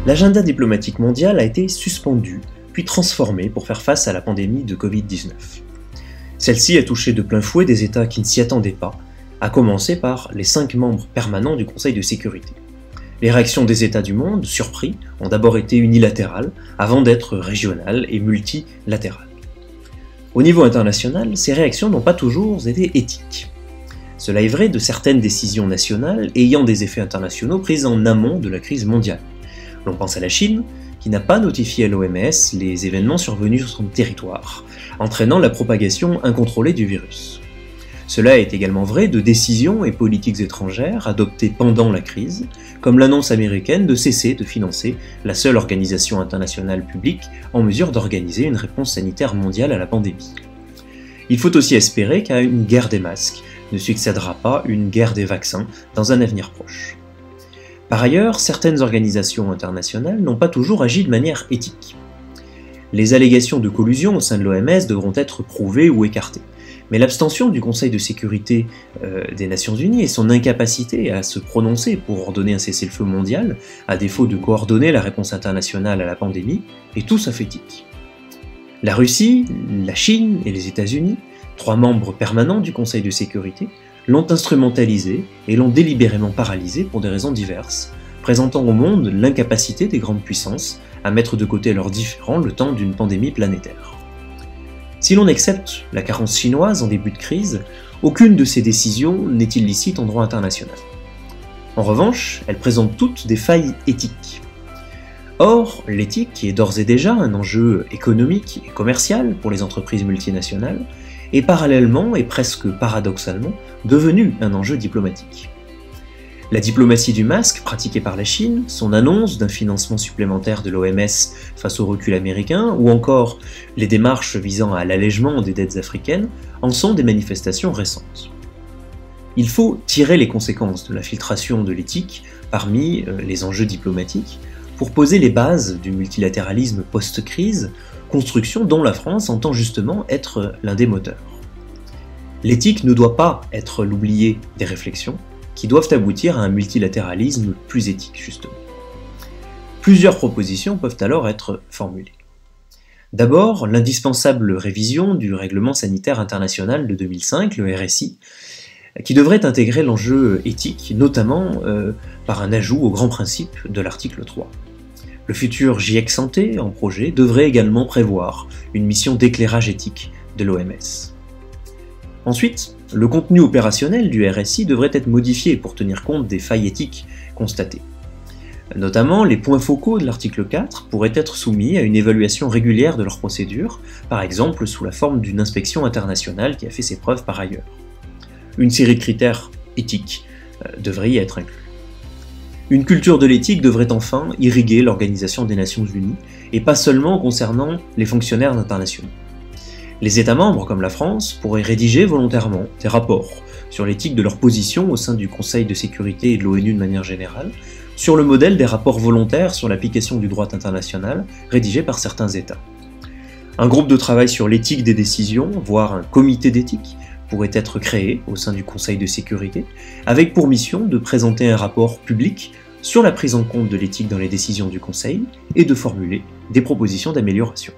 l'agenda diplomatique mondial a été suspendu, puis transformé pour faire face à la pandémie de Covid-19. Celle-ci a touché de plein fouet des États qui ne s'y attendaient pas, à commencer par les 5 membres permanents du Conseil de sécurité. Les réactions des États du monde, surpris, ont d'abord été unilatérales, avant d'être régionales et multilatérales. Au niveau international, ces réactions n'ont pas toujours été éthiques. Cela est vrai de certaines décisions nationales ayant des effets internationaux prises en amont de la crise mondiale. L'on pense à la Chine, qui n'a pas notifié à l'OMS les événements survenus sur son territoire, entraînant la propagation incontrôlée du virus. Cela est également vrai de décisions et politiques étrangères adoptées pendant la crise, comme l'annonce américaine de cesser de financer la seule organisation internationale publique en mesure d'organiser une réponse sanitaire mondiale à la pandémie. Il faut aussi espérer qu'à une guerre des masques ne succédera pas une guerre des vaccins dans un avenir proche. Par ailleurs, certaines organisations internationales n'ont pas toujours agi de manière éthique. Les allégations de collusion au sein de l'OMS devront être prouvées ou écartées. Mais l'abstention du Conseil de sécurité des Nations Unies et son incapacité à se prononcer pour ordonner un cessez-le-feu mondial, à défaut de coordonner la réponse internationale à la pandémie, est tout sauf éthique. La Russie, la Chine et les États-Unis, 3 membres permanents du Conseil de sécurité, l'ont instrumentalisé et l'ont délibérément paralysé pour des raisons diverses, présentant au monde l'incapacité des grandes puissances à mettre de côté leurs différends le temps d'une pandémie planétaire. Si l'on accepte la carence chinoise en début de crise, aucune de ces décisions n'est illicite en droit international. En revanche, elles présentent toutes des failles éthiques. Or, l'éthique, qui est d'ores et déjà un enjeu économique et commercial pour les entreprises multinationales, est parallèlement et presque paradoxalement devenu un enjeu diplomatique. La diplomatie du masque pratiquée par la Chine, son annonce d'un financement supplémentaire de l'OMS face au recul américain, ou encore les démarches visant à l'allègement des dettes africaines, en sont des manifestations récentes. Il faut tirer les conséquences de la filtration de l'éthique parmi les enjeux diplomatiques pour poser les bases du multilatéralisme post-crise, construction dont la France entend justement être l'un des moteurs. L'éthique ne doit pas être l'oublié des réflexions, qui doivent aboutir à un multilatéralisme plus éthique, justement. Plusieurs propositions peuvent alors être formulées. D'abord, l'indispensable révision du règlement sanitaire international de 2005, le RSI, qui devrait intégrer l'enjeu éthique, notamment par un ajout au grand principe de l'article 3. Le futur GIEC Santé, en projet, devrait également prévoir une mission d'éclairage éthique de l'OMS. Ensuite, le contenu opérationnel du RSI devrait être modifié pour tenir compte des failles éthiques constatées. Notamment, les points focaux de l'article 4 pourraient être soumis à une évaluation régulière de leur procédure, par exemple sous la forme d'une inspection internationale qui a fait ses preuves par ailleurs. Une série de critères éthiques devrait y être inclus. Une culture de l'éthique devrait enfin irriguer l'Organisation des Nations Unies, et pas seulement concernant les fonctionnaires internationaux. Les États membres, comme la France, pourraient rédiger volontairement des rapports sur l'éthique de leur position au sein du Conseil de sécurité et de l'ONU de manière générale, sur le modèle des rapports volontaires sur l'application du droit international rédigés par certains États. Un groupe de travail sur l'éthique des décisions, voire un comité d'éthique, pourrait être créé au sein du Conseil de sécurité, avec pour mission de présenter un rapport public sur la prise en compte de l'éthique dans les décisions du Conseil et de formuler des propositions d'amélioration.